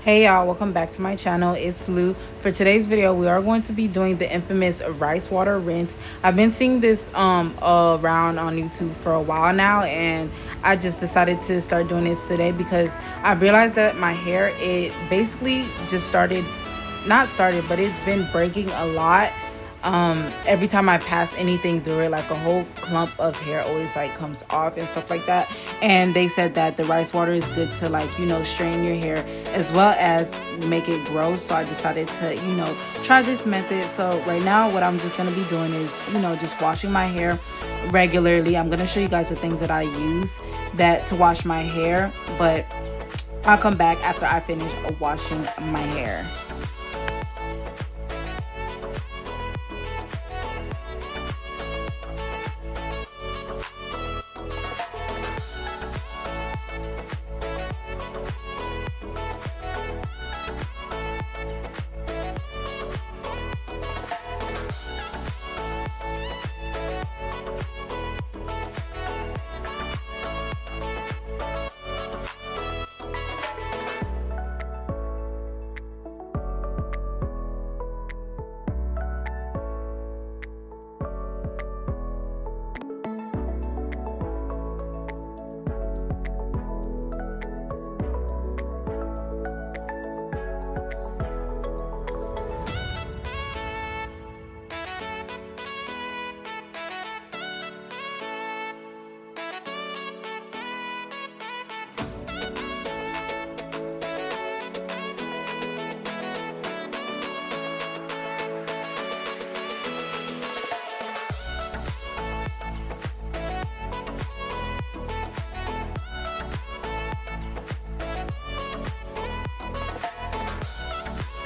Hey y'all, welcome back to my channel. It's Lou. For today's video, we are going to be doing the infamous rice water rinse. I've been seeing this around on YouTube for a while now, and I just decided to start doing this today because I realized that my hair, it basically just started, not started, but it's been breaking a lot. Every time I pass anything through it, like a whole clump of hair always like comes off and stuff like that. And they said that the rice water is good to, like, strain your hair as well as make it grow. So I decided to, try this method. So right now what I'm just going to be doing is, just washing my hair regularly. I'm going to show you guys the things that I use that to wash my hair, but I'll come back after I finish washing my hair.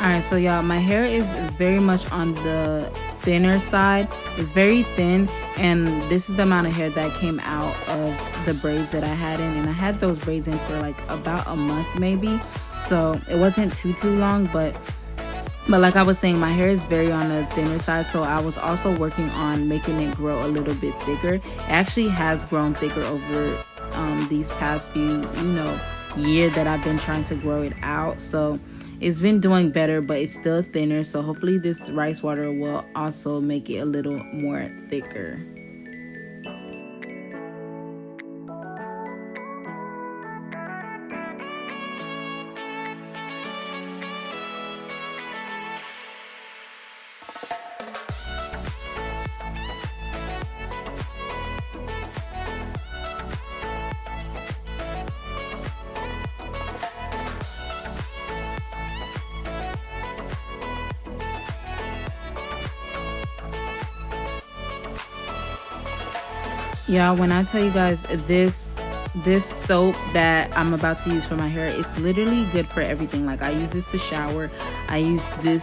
Alright, so y'all, my hair is very much on the thinner side. It's very thin, and this is the amount of hair that came out of the braids that I had in, and I had those braids in for like about a month maybe, so it wasn't too long, but like I was saying, my hair is very on the thinner side, so I was also working on making it grow a little bit thicker. It actually has grown thicker over these past few, year that I've been trying to grow it out. So it's been doing better, but it's still thinner. So hopefully this rice water will also make it a little more thicker. Yeah, when I tell you guys, this soap that I'm about to use for my hair, it's literally good for everything. Like, I use this to shower, I use this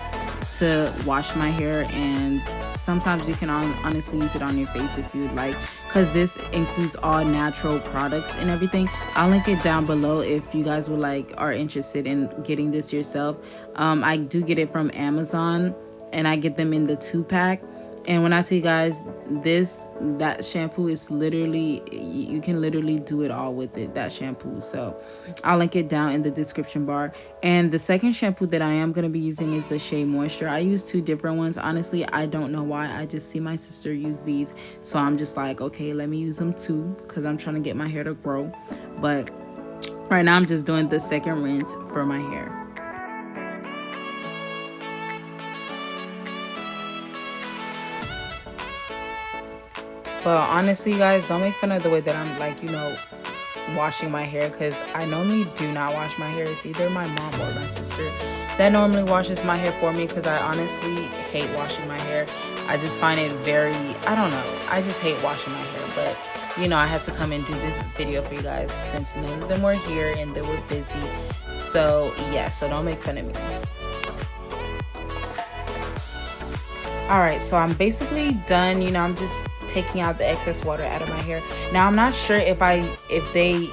to wash my hair, and sometimes you can honestly use it on your face if you'd like, because this includes all natural products and everything. I'll link it down below if you guys would are interested in getting this yourself. I do get it from Amazon, and I get them in the 2-pack. And when I tell you guys, that shampoo is literally, you can literally do it all with it, that shampoo. So I'll link it down in the description bar. And the second shampoo that I am going to be using is the Shea Moisture. I use 2 different ones. Honestly, I don't know why. I just see my sister use these, so I'm just like, okay, let me use them too, because I'm trying to get my hair to grow. But right now I'm just doing the second rinse for my hair. But honestly, guys, don't make fun of the way that I'm washing my hair, because I normally do not wash my hair. It's either my mom or my sister that normally washes my hair for me, because I honestly hate washing my hair. I just find it very, I don't know, I just hate washing my hair. But I had to come and do this video for you guys since none of them were here and they were busy. So yeah, so don't make fun of me. Alright, so I'm basically done. I'm just taking out the excess water out of my hair. Now, I'm not sure if they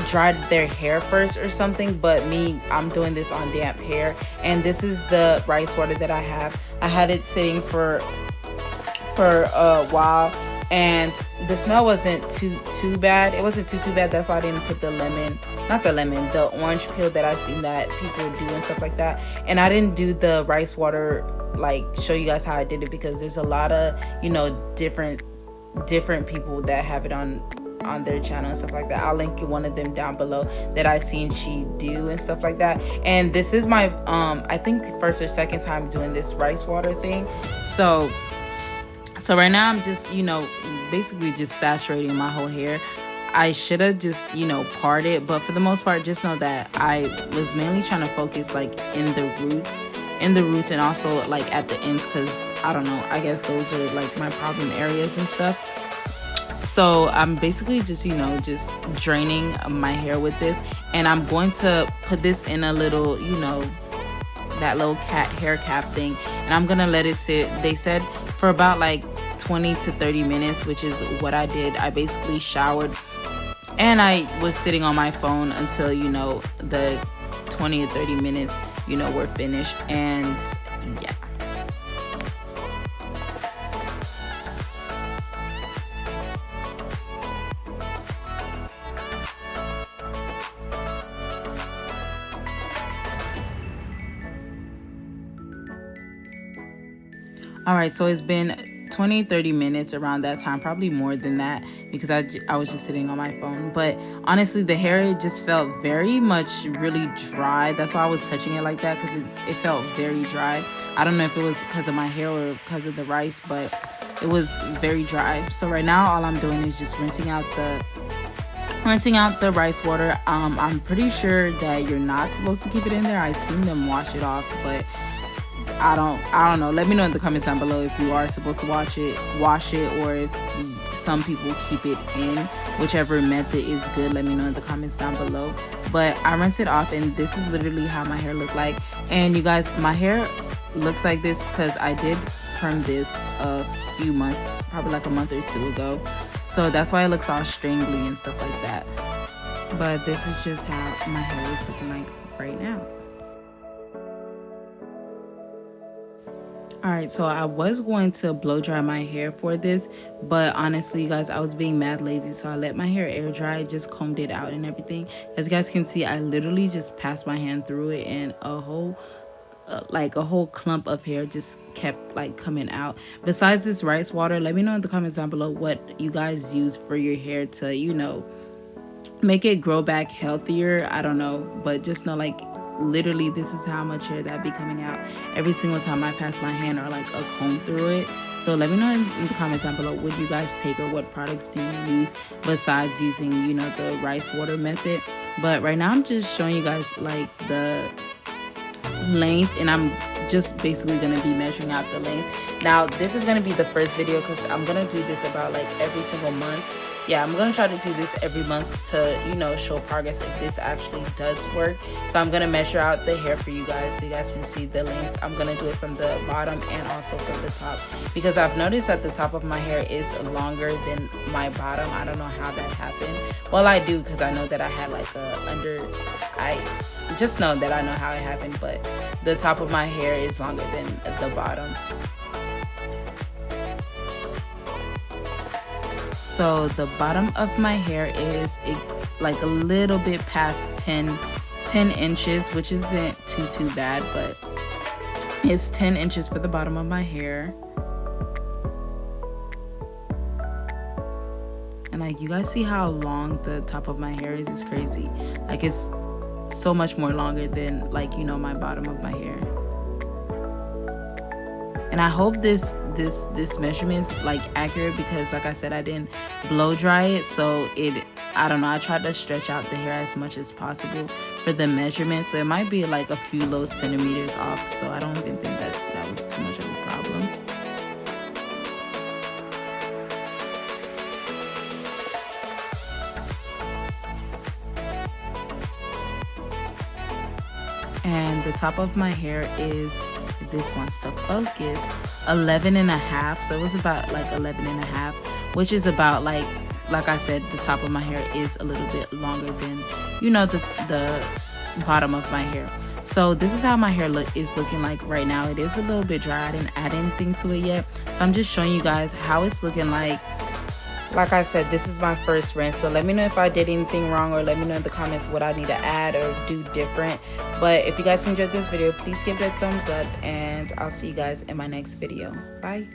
dried their hair first or something, but I'm doing this on damp hair. And this is the rice water that I have. I had it sitting for a while, and the smell wasn't too bad. It wasn't too bad. That's why I didn't put the lemon, not the lemon, the orange peel that I've seen that people do and stuff like that. And I didn't do the rice water, like show you guys how I did it, because there's a lot of, you know, different people that have it on their channel and stuff like that. I'll link one of them down below that I seen she do and stuff like that. And this is my I think first or second time doing this rice water thing. So right now I'm just, you know, basically just saturating my whole hair. I should have just, you know, parted, but for the most part, just know that I was mainly trying to focus like in the roots and also like at the ends, because I don't know, I guess those are like my problem areas and stuff. So I'm basically just, you know, just draining my hair with this, and I'm going to put this in a little, you know, that little hair cap thing, and I'm gonna let it sit, they said, for about like 20 to 30 minutes, which is what I did. I basically showered and I was sitting on my phone until, you know, the 20 to 30 minutes, you know, were finished. And yeah. All right, so it's been 20-30 minutes around that time, probably more than that, because I was just sitting on my phone. But honestly, the hair just felt very much really dry. That's why I was touching it like that, because it felt very dry. I don't know if it was because of my hair or because of the rice, but it was very dry. So right now all I'm doing is just rinsing out the rice water. I'm pretty sure that you're not supposed to keep it in there. I've seen them wash it off, but I don't know. Let me know in the comments down below if you are supposed to wash it, or if some people keep it in. Whichever method is good, let me know in the comments down below. But I rinse it off, and this is literally how my hair looked like. And you guys, my hair looks like this because I did perm this a few months, probably like a month or two ago. So that's why it looks all stringly and stuff like that. But this is just how my hair is looking like right now. Alright, so I was going to blow dry my hair for this, but honestly, you guys, I was being mad lazy, so I let my hair air dry, just combed it out and everything. As you guys can see, I literally just passed my hand through it, and a whole clump of hair just kept like coming out. Besides this rice water, let me know in the comments down below what you guys use for your hair to, you know, make it grow back healthier. I don't know, but just know, like, literally this is how much hair that be coming out every single time I pass my hand or like a comb through it. So let me know in the comments down below what you guys take, or what products do you use besides using, you know, the rice water method. But right now I'm just showing you guys like the length, and I'm just basically gonna be measuring out the length. Now this is gonna be the first video, because I'm gonna do this about like every single month. Yeah, I'm gonna try to do this every month to, you know, show progress if this actually does work. So I'm gonna measure out the hair for you guys so you guys can see the length. I'm gonna do it from the bottom and also from the top, because I've noticed that the top of my hair is longer than my bottom. I don't know how that happened. Well, I do, because I know that I had like I just know that I know how it happened, but the top of my hair is longer than the bottom. So the bottom of my hair is like a little bit past 10 inches, which isn't too bad, but it's 10 inches for the bottom of my hair. And like, you guys see how long the top of my hair is? It's crazy. Like, it's so much more longer than, like, you know, my bottom of my hair. And I hope this measurement's like accurate, because like I said, I didn't blow dry it, so I don't know, I tried to stretch out the hair as much as possible for the measurement, so it might be like a few little centimeters off. So I don't even think that was too much of a problem. And the top of my hair is, this wants to focus, 11.5. So it was about like 11.5, which is about like I said, the top of my hair is a little bit longer than, you know, the bottom of my hair. So this is how my hair is looking like right now. It is a little bit dry. I didn't add anything to it yet, so I'm just showing you guys how it's looking like Like I said, this is my first rinse, so let me know if I did anything wrong, or let me know in the comments what I need to add or do different. But if you guys enjoyed this video, please give it a thumbs up, and I'll see you guys in my next video. Bye.